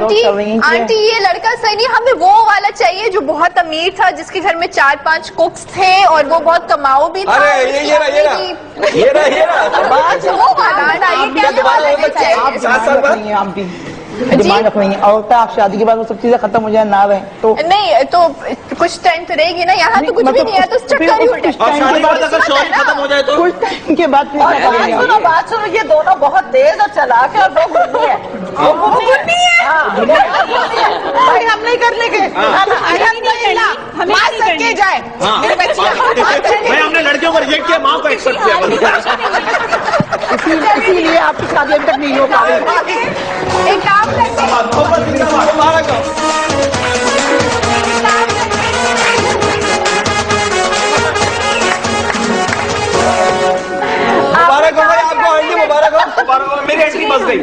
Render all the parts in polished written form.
Aunty ये लड़का सही नहीं, हमें वो वाला चाहिए जो बहुत अमीर था, जिसके घर में 4-5 कुक्स थे और वो बहुत कमाऊ भी था। अरे ये वो वाला आप भी डिमांड रखेंगे और आप शादी के बाद वो सब चीजें खत्म हो जाए ना रहे तो नहीं, तो कुछ टाइम तो रहेगी ना, यहाँ तो कुछ भी नहीं है, तो चक्कर ही उल्टा। शादी के बाद अगर शौक खत्म हो जाए तो कुछ टाइम के बाद बात सुनो, ये दोनों बहुत तेज और चालाक है और वो गुंडी है। भाई हम नहीं कर लेंगे, हमें जाए मेरे बच्चे। भाई हमने लड़कियों को रिजेक्ट किया, माँ को एक्सेप्ट किया। इसीलिए आपकी शादी अभी तक नहीं हो पा रही। एक काम करते हैं, मुबारक हो भाई आपको, आंटी मुबारक हो। मेरी आंटी बस गई।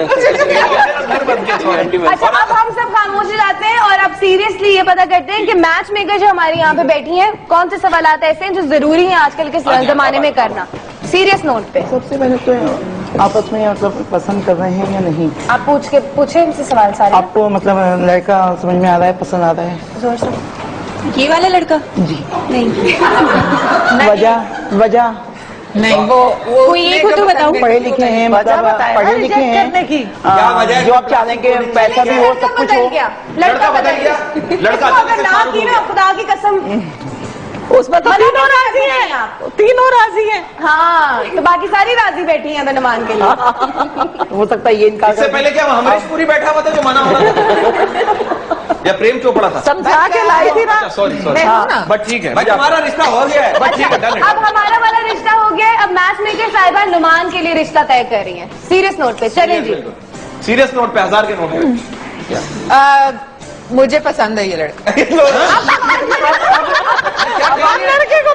अच्छा, अब हम सब खामोश हो जाते हैं और अब सीरियसली ये पता करते हैं कि मैच मेकर जो हमारी यहाँ पे बैठी हैं, कौन से सवाल ऐसे हैं जो जरूरी है आजकल के जमाने में करना, सीरियस नोट पे। सबसे पहले तो आपस में मतलब पसंद कर रहे हैं या नहीं, आप पूछे इनसे सवाल सारे। आपको मतलब लड़का समझ में आ रहा है, पसंद आ रहा है? जोर से। ये वाला लड़का? जी नहीं। वजह नहीं, वो ये खुद तो बताओ। पढ़े लिखे हैं, मतलब पढ़े लिखे हैं, जो आप चाहें कि पैसा भी हो, सब कुछ हो। लड़का बदल गया। लड़का अगर ना की ना, खुदा की कसम उसमें तो तीनों राजी हैं, तीनों राजी हैं। हाँ, तो बाकी सारी राजी बैठी हैं मेहमान के लिए। हो सकता है ये इनका। इससे पहले क्या हमारी पूरी बैठा हुआ था जो मना होना था या प्रेम चोपड़ा था? समझा के लाई थी ना। सॉरी बट ठीक है भाई, हमारा रिश्ता हो गया है। बट ठीक है, डन है। अब हमारा वाला रिश्ता हो गया है, अब मैच मेकर साहिबा नुमान के लिए रिश्ता तय कर रही है। सीरियस नोट पे चलें जी। सीरियस नोट पे, 1000 के नोट पे। मुझे पसंद है ये लड़का। लड़के को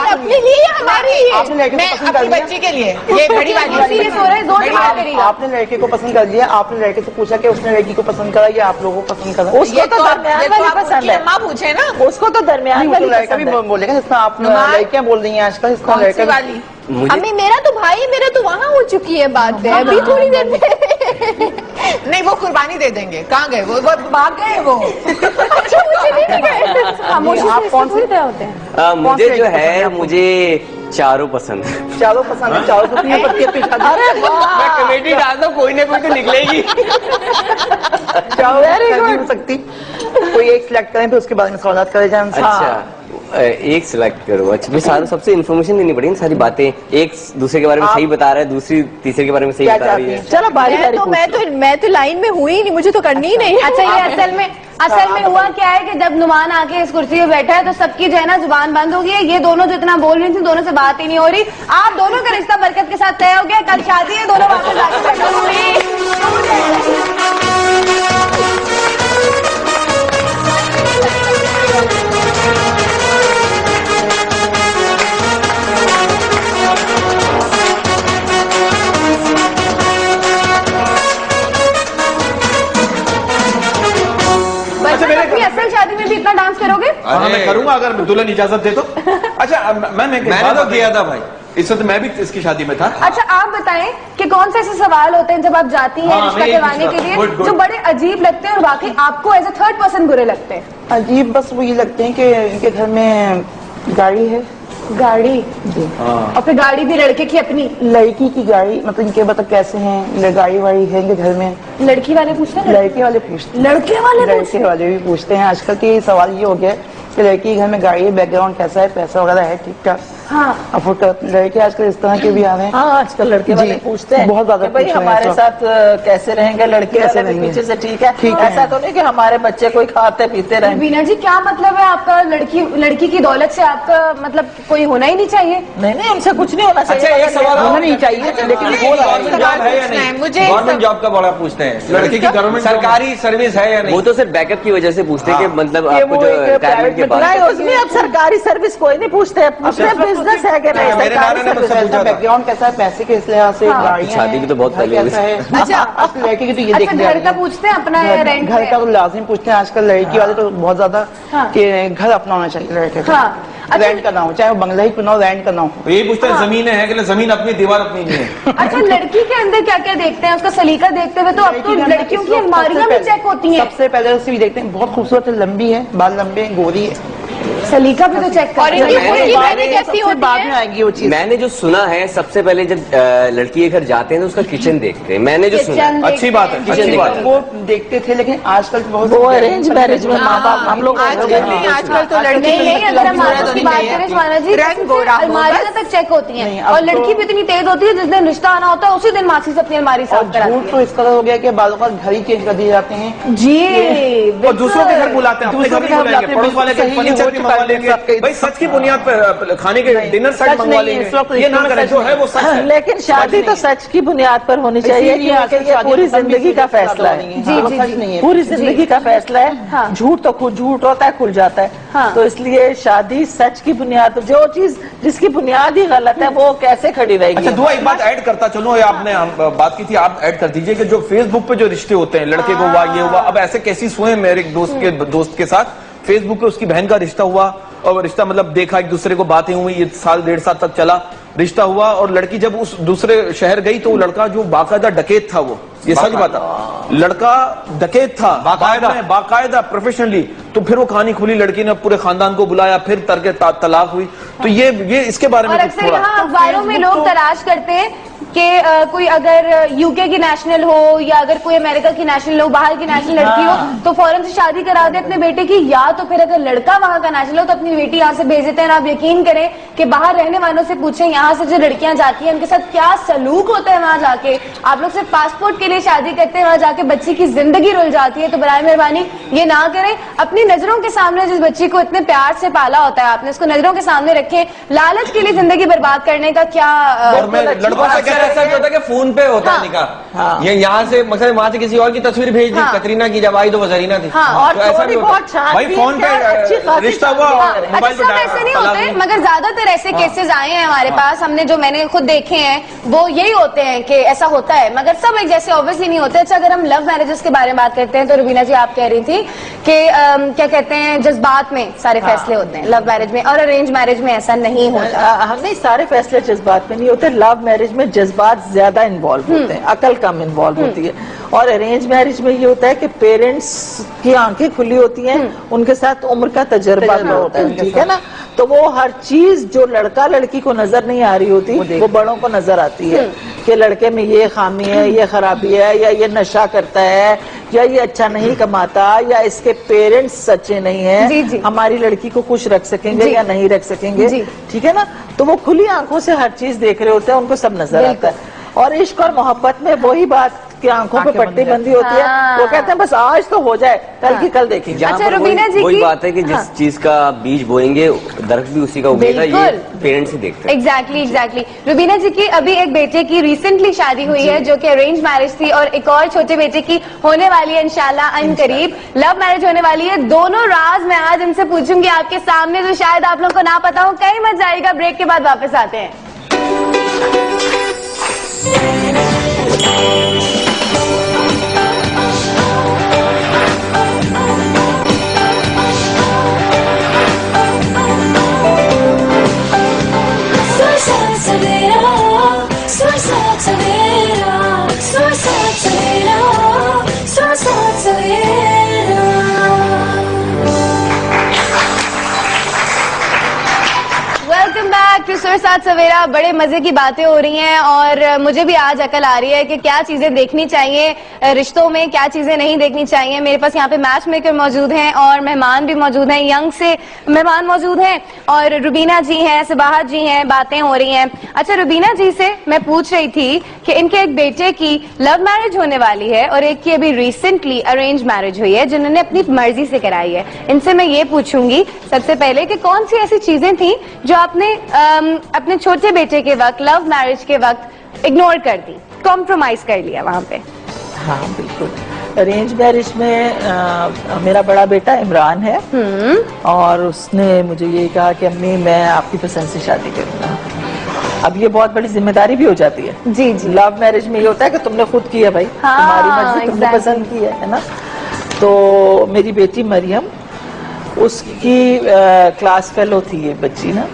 अपने लिए हमारे लिए, मैं अपनी बच्ची के लिए ये बड़ी बात। सीरियस हो रहा है, जोर से करिएगा। आपने लड़के को पसंद कर लिया, आपने लड़के से पूछा कि उसने लड़की को पसंद करा या आप लोगों को पसंद करा? उसको तो दरमियान वाली पसंद है। माँ पूछे ना, उसको तो दरमियान वाली लड़का भी बोलेगा, जितना आप लड़कियां बोल रही हैं आजकल, इसका लड़का वाली। अम्मी मेरा तो भाई, मेरा तो वहाँ हो चुकी है बात है, अभी थोड़ी देर में। नहीं, वो कुर्बानी दे देंगे। कहाँ गए वो भाग गए वो। अच्छा, मुझे नहीं गए। खामोशी आप कौन से तय होते हैं? मुझे जो है, मुझे चारों पसंद है। चारों पसंद है, चारों को नहीं पत्ती अपनी शादी। मैं कमेटी डालता हूँ, कोई ना कोई तो निकलेगी। चारों शादी हो सकती, कोई एक सिलेक्ट करें फिर उसके बाद में सवाल करे जाए। अच्छा, एक सिलेक्ट करो। अच्छा, भी सारा सबसे इन्फॉर्मेशन लेनी पड़ेगी, सारी बातें। एक दूसरे के बारे में सही बता रहा है, दूसरी तीसरे के बारे में सही बता रही है। चलो बारी मैं तो लाइन में हुई नहीं, मुझे तो करनी ही नहीं। अच्छा, ये असल में हुआ क्या है कि जब नुमान आके इस कुर्सी पे बैठा है तो सबकी जो है ना जुबान बंद हो गई है। ये दोनों जो इतना बोल रही थी, दोनों से बात ही नहीं हो रही। आप दोनों का रिश्ता बरकत के साथ तय हो गया, कल शादी है, दोनों वापस असल शादी में भी इतना डांस करोगे? मैं करूंगा अगर दुल्हन इजाजत दे तो। अच्छा, मैंने तो किया था भाई, इस वक्त मैं भी इसकी शादी में था। अच्छा, आप बताएं कि कौन से ऐसे सवाल होते हैं जब आप जाती हैं रिश्ता करवाने के लिए, जो बड़े अजीब लगते हैं और वाकई आपको एज ए थर्ड पर्सन बुरे लगते हैं? अजीब बस वो ये लगते हैं कि इनके घर में गाड़ी है। गाड़ी? और फिर गाड़ी भी लड़के की अपनी? लड़की की गाड़ी, मतलब इनके बता कैसे हैं, गाड़ी वाड़ी है इनके घर में? लड़की वाले पूछते हैं? लड़के वाले पूछते हैं। लड़के वाले भी पूछते हैं। आजकल के सवाल ये हो गया कि लड़की के घर में गाड़ी है, बैकग्राउंड कैसा है, पैसा वगैरह है ठीक ठाक। हाँ, अफोर्ड कर लड़के आजकल इस तरह के भी आ रहे हैं। हाँ, आजकल लड़के वाले पूछते हैं बहुत ज्यादा, भाई हमारे साथ कैसे रहेंगे, लड़के कैसे रहेंगे पीछे से। ठीक है, ऐसा तो नहीं कि हमारे बच्चे कोई खाते पीते रहे। बीना जी, क्या मतलब है आपका? लड़की की दौलत से आपका मतलब कोई होना ही नहीं चाहिए? नहीं, उनसे कुछ नहीं होना चाहिए। अच्छा, एक सवाल होना नहीं चाहिए, लेकिन गवर्नमेंट जॉब है या नहीं? मुझे गवर्नमेंट जॉब का बड़ा पूछते हैं, लड़की की गवर्नमेंट सरकारी सर्विस है या नहीं? वो तो सिर्फ बैकअप की वजह से पूछते हैं कि मतलब आपको जो रिटायरमेंट के बाद। उसमें अब सरकारी सर्विस कोई नहीं पूछते, बिजनेस है कि नहीं, सरकारी सर्विस है, बैकग्राउंड कैसा है, पैसे के लिहाज से, गाड़ियां शादी भी तो बहुत पहले कैसा है। अच्छा, लड़के की तो ये अच्छा, घर का पूछते हैं अपना रेंट? घर का तो लाजिम पूछते हैं आजकल लड़की वाले तो बहुत ज्यादा कि घर अपना होना चाहिए लड़के का। हाँ, रेंट करना हो, चाहे वो बंगला ही क्यों ना हो, रेंट करना हो। तो यही पूछते हैं जमीन है कि जमीन अपनी दीवार अपनी नहीं है। अच्छा, लड़की के अंदर क्या क्या देखते हैं, उसका सलीका देखते हुए तो अब तो लड़कियों की अलमारियां भी चेक होती हैं। सबसे पहले उससे भी देखते हैं, बहुत खूबसूरत है, लंबी है, बाल लंबे हैं, गोरी है, सलीका भी तो चेक और करते इनकी हैं। पूरी बहनें कैसी सबसे होती बाद में हैं? आएगी वो चीज। मैंने जो सुना है सबसे पहले जब लड़की के घर जाते हैं तो उसका किचन देखते हैं, मैंने जो सुना किचन है। अच्छी बात है, अच्छी बात है। वो देखते थे, लेकिन आजकल बहुत वो अरेंज मैरिज में माँ बाप हम लोग आजकल तो नहीं नहीं, अगर हम आपस की बात करें सुहाना जी, रंग गोरा हो, अलमारियां तक चेक होती नहीं, हैं अब और तो- लड़की भी इतनी तेज होती है, जिस दिन रिश्ता आना होता है उसी दिन मासी से अपनी अलमारी और साफ कराती झूठ तो इस कदर हो गया कि बालों का घर ही चेंज कर दिए जाते हैं। है। जी और दूसरों के घर बुलाते हैं, अपने घर नहीं बुलाएंगे, पड़ोस वाले के फर्नीचर की मंगवा लेंगे। भाई सच की बुनियाद पर खाने के डिनर सेट सच मंगवा नहीं है, इस वक्त लेंगे। ये ना इसमें करें, सच जो है नहीं वो सच है। लेकिन शादी तो सच की बुनियाद पर होनी चाहिए, इसीलिए क्योंकि आजकल ये शादी पूरी खत्म भी जिंदगी का इसलिए फैसला नहीं है। है। हाँ, सच नहीं है। पूरी जिंदगी का फैसला हाँ। है। झूठ तो खुद झूठ होता है, खुल जाता है। हाँ। तो इसलिए शादी सच की बुनियाद पर, जो चीज जिसकी बुनियाद ही गलत है वो कैसे खड़ी रहेगी। अच्छा दुआ, एक बात ऐड करता चलो, ये आपने बात की थी, आप ऐड कर दीजिए कि जो फेसबुक पे जो रिश्ते होते हैं, लड़के को हुआ, ये हुआ, अब ऐसे केसेस हुए मेरे एक दोस्त के साथ, फेसबुक पे उसकी बहन का रिश्ता हुआ, और रिश्ता मतलब देखा, एक दूसरे को बातें हुई, ये साल 1.5 साल तक चला, रिश्ता हुआ, और लड़की जब उस दूसरे शहर गई तो वो लड़का जो बाकायदा डकैत था, वो ये सच बात है, लड़का डकैत था बाकायदा प्रोफेशनली। तो फिर वो कहानी खुली, लड़की ने पूरे खानदान को बुलाया, फिर तर्क तलाक हुई। तो ये इसके बारे में और कुछ अक्सर थोड़ा यहाँ अखबारों में लोग तलाश करते हैं कि कोई अगर यूके की नेशनल हो या अगर कोई अमेरिका की नेशनल हो, बाहर की नेशनल लड़की हो तो फौरन से शादी करा दे अपने बेटे की, या तो फिर अगर लड़का वहां का नेशनल हो तो अपनी बेटी यहाँ से भेज देते हैं। आप यकीन करें कि बाहर रहने वालों से पूछें यहाँ से जो लड़कियां जाती हैं उनके साथ क्या सलूक होता है वहां जाके। आप लोग सिर्फ पासपोर्ट के लिए शादी करते हैं, वहां जाके बच्ची की जिंदगी रुल जाती है। तो बराए मेहरबानी ये ना करें। अपनी नजरों के सामने जिस बच्ची को इतने प्यार से पाला होता है आपने, उसको नजरों के सामने रखें। लालच के लिए जिंदगी बर्बाद करने का क्या और मैं लड़कों से कहता ऐसा होता है कि फोन पे होता है निकाह, ये यहाँ से मतलब वहां से किसी और की तस्वीर भेज दी, कतरीना की जब आई तो वो जरीना थी। हाँ, और तो ऐसा भी थोड़ी होता बहुत छानबीन भाई फोन क्या, अच्छी पे खासी रिश्ता हुआ, छानबीन। मोबाइल अच्छा, सब ऐसे नहीं होते, मगर ज्यादातर ऐसे केसेस आए हैं हमारे पास, हमने जो मैंने खुद देखे हैं वो यही होते हैं कि ऐसा होता है, मगर सब एक जैसे ऑब्वियसली नहीं होते। अच्छा, अगर हम लव मैरिजेस के बारे में बात करते हैं तो रुबीना जी आप कह रही थी कि क्या कहते हैं जज्बात में सारे फैसले होते हैं लव मैरिज में, और अरेंज मैरिज में ऐसा नहीं होता। हम नहीं, सारे फैसले जज्बात में नहीं होते। लव मैरिज में जज्बात ज्यादा इन्वॉल्व होते हैं, अकल कम इन्वॉल्व होती है। और अरेंज मैरिज में ये होता है कि पेरेंट्स की आंखें खुली होती हैं, उनके साथ उम्र का तजर्बा होता है, ठीक है ना। तो वो हर चीज जो लड़का लड़की को नजर नहीं आ रही होती वो बड़ों को नजर आती है कि लड़के में ये खामी है, ये खराबी है, या ये नशा करता है, या ये अच्छा नहीं कमाता, या इसके पेरेंट्स सच्चे नहीं जी, है, जी। हमारी लड़की को खुश रख सकेंगे जी। या नहीं रख सकेंगे, जी। ठीक है ना। तो वो खुली आंखों से हर चीज देख रहे होते हैं, उनको सब नजर आता है। और इश्क और मोहब्बत में वही बात कि आंखों पे पट्टी बंदी होती है। हाँ। वो कहते हैं बस आज तो हो जाए, कल की कल देखेंगे। जहाँ अच्छा, पर रुबीना जी वही की- बात है कि जिस चीज का बीज बोएंगे दरख्त भी उसी का उगेगा, ये बिल्कुल। पेरेंट्स ही देखते हैं। एग्जैक्टली। रुबीना जी की अभी एक बेटे की रिसेंटली शादी हुई है जो कि अरेंज मैरिज थी, और एक और छोटे बेटे की होने वाली है इंशाल्लाह अन करीब लव मैरिज होने वाली है। दोनों राज मैं आज इनसे पूछूंगी आपके सामने, जो शायद आप लोगों को ना पता हो। कहीं मत जाएगा, ब्रेक के बाद वापस आते हैं। वेलकम बैक टू सुर साथ सवेरा। बड़े मजे की बातें हो रही हैं और मुझे भी आज अकल आ रही है कि क्या चीजें देखनी चाहिए रिश्तों में, क्या चीजें नहीं देखनी चाहिए। मेरे पास यहाँ पे मैच मेकर मौजूद हैं और मेहमान भी मौजूद हैं, यंग से मेहमान मौजूद हैं, और रुबीना जी हैं, सबाहत जी हैं, बातें हो रही हैं। अच्छा, रुबीना जी से मैं पूछ रही थी कि इनके एक बेटे की लव मैरिज होने वाली है और एक की अभी रिसेंटली अरेंज मैरिज हुई है जिन्होंने अपनी मर्जी से कराई है। इनसे मैं ये पूछूंगी सबसे पहले कि कौन सी ऐसी चीजें थी जो आपने अपने छोटे बेटे के वक्त, लव मैरिज के वक्त इग्नोर कर दी, कॉम्प्रोमाइज कर लिया वहां पे? हाँ बिल्कुल। अरेंज मैरिज में मेरा बड़ा बेटा इमरान है और उसने मुझे ये कहा कि अम्मी मैं आपकी पसंद से शादी करूंगा। अब ये बहुत बड़ी जिम्मेदारी भी हो जाती है। जी जी। लव मैरिज में ये होता है कि तुमने खुद किया भाई, तुम्हारी मर्जी, तुमने पसंद की है ना। तो मेरी बेटी मरियम उसकी क्लास फेलो थी ये बच्ची ना।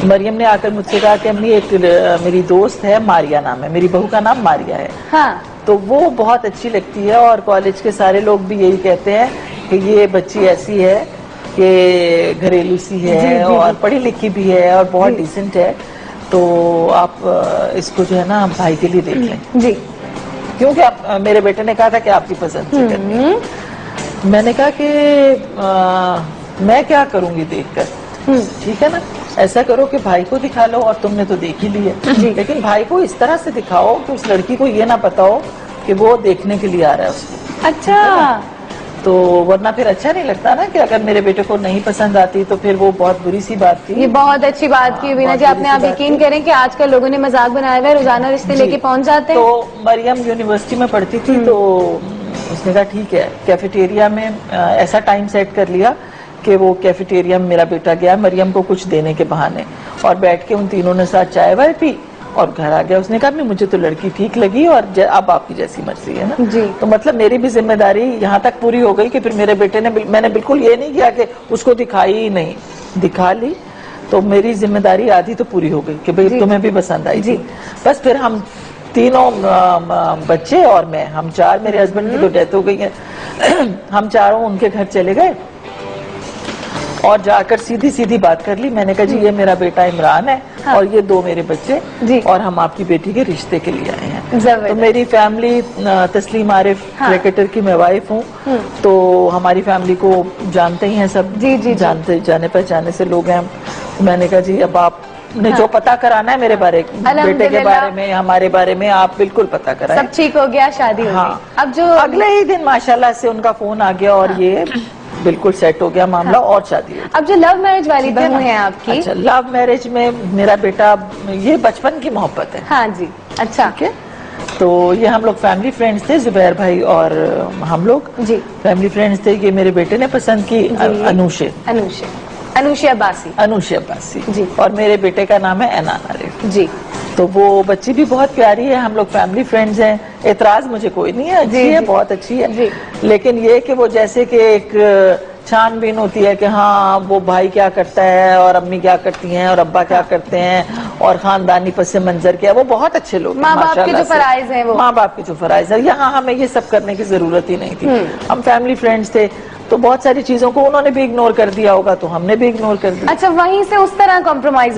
मरियम ने आकर मुझसे कहा कि अम्मी एक मेरी दोस्त है, मारिया नाम है, मेरी बहू का नाम मारिया है। हाँ। तो वो बहुत अच्छी लगती है और कॉलेज के सारे लोग भी यही कहते हैं कि ये बच्ची ऐसी है कि घरेलू सी है और पढ़ी लिखी भी है और बहुत डिसेंट है, तो आप इसको जो है ना भाई के लिए देख लें। जी। क्योंकि आप मेरे बेटे ने कहा था कि आपकी पसंद से करनी है। मैंने कहा कि मैं क्या करूंगी देखकर, ठीक है ना, ऐसा करो कि भाई को दिखा लो और तुमने तो देख ही लिया, लेकिन भाई को इस तरह से दिखाओ कि उस लड़की को ये ना पता हो कि वो देखने के लिए आ रहा है उसको। अच्छा। तो वरना फिर अच्छा नहीं लगता ना कि अगर मेरे बेटे को नहीं पसंद आती तो फिर वो बहुत बुरी सी बात थी। ये बहुत अच्छी बात की वीना जी आपने। आप यकीन करें कि आजकल लोगों ने मजाक बनाया हुआ है, रोजाना रिश्ते लेके पहुंच जाते हैं। तो मरियम यूनिवर्सिटी में पढ़ती थी, तो उसने कहा ठीक है, कैफेटेरिया में ऐसा टाइम सेट कर लिया कि वो कैफेटेरिया में मेरा बेटा गया मरियम को कुछ देने के बहाने, और बैठ के उन तीनों ने साथ चाय वाय पी और घर आ गया। उसने कहा मुझे तो लड़की ठीक लगी और अब आपकी जैसी मर्जी है ना। जी। तो मतलब मेरी भी जिम्मेदारी यहाँ तक पूरी हो गई कि फिर मेरे बेटे ने, मैंने बिल्कुल ये नहीं किया कि उसको दिखाई ही नहीं, दिखा ली, तो मेरी जिम्मेदारी आधी तो पूरी हो गई कि भाई तुम्हें भी पसंद आई थी। बस फिर हम तीनों बच्चे और मैं, हम चार, मेरे हस्बैंड की तो डेथ हो गई है, हम चारों उनके घर चले गए और जाकर सीधी सीधी बात कर ली। मैंने कहा जी ये मेरा बेटा इमरान है और ये दो मेरे बच्चे जी। और हम आपकी बेटी के रिश्ते के लिए आए हैं। जबरदस्त। तो मेरी फैमिली, तस्लीम आरिफ क्रिकेटर की मैं वाइफ हूँ, तो हमारी फैमिली को जानते ही हैं सब। जी। जानते जाने पहचाने से लोग हैं। मैंने कहा जी अब आप ने जो पता कराना है मेरे बारे, बेटे के बारे में, हमारे बारे में, आप बिल्कुल पता कराएं। सब ठीक हो गया, शादी हो हाँ। गई। अब जो अगले ही दिन माशाल्लाह से उनका फोन आ गया और ये बिल्कुल सेट हो गया मामला और शादी हो गई। अब जो लव मैरिज वाली बहू है आपकी। अच्छा, लव मैरिज में मेरा बेटा, ये बचपन की मोहब्बत है। हाँ जी। अच्छा। ठीक है, तो ये हम लोग फैमिली फ्रेंड्स थे, जुबैर भाई और हम लोग जी फैमिली फ्रेंड्स थे। ये मेरे बेटे ने पसंद की अनुषे अब्बासी जी। और मेरे बेटे का नाम है एनान आरिफ जी। तो वो बच्ची भी बहुत प्यारी है, हम लोग फैमिली फ्रेंड्स हैं। एतराज मुझे कोई नहीं है, अच्छी है, बहुत अच्छी है जी। लेकिन ये कि वो जैसे कि एक छानबीन होती है कि हाँ वो भाई क्या करता है और अम्मी क्या करती हैं और अब्बा क्या करते हैं और खानदानी पस मंजर क्या, वो बहुत अच्छे लोग, माँ बाप के जो फराइज हैं वो, माँ बाप के जो फराइज है। यहाँ हमें ये सब करने की जरूरत ही नहीं थी, हम फैमिली फ्रेंड्स थे, तो बहुत सारी चीजों को उन्होंने भी इग्नोर कर दिया होगा तो हमने भी इग्नोर कर दिया। अच्छा, वहीं से उस तरह कॉम्प्रोमाइज हो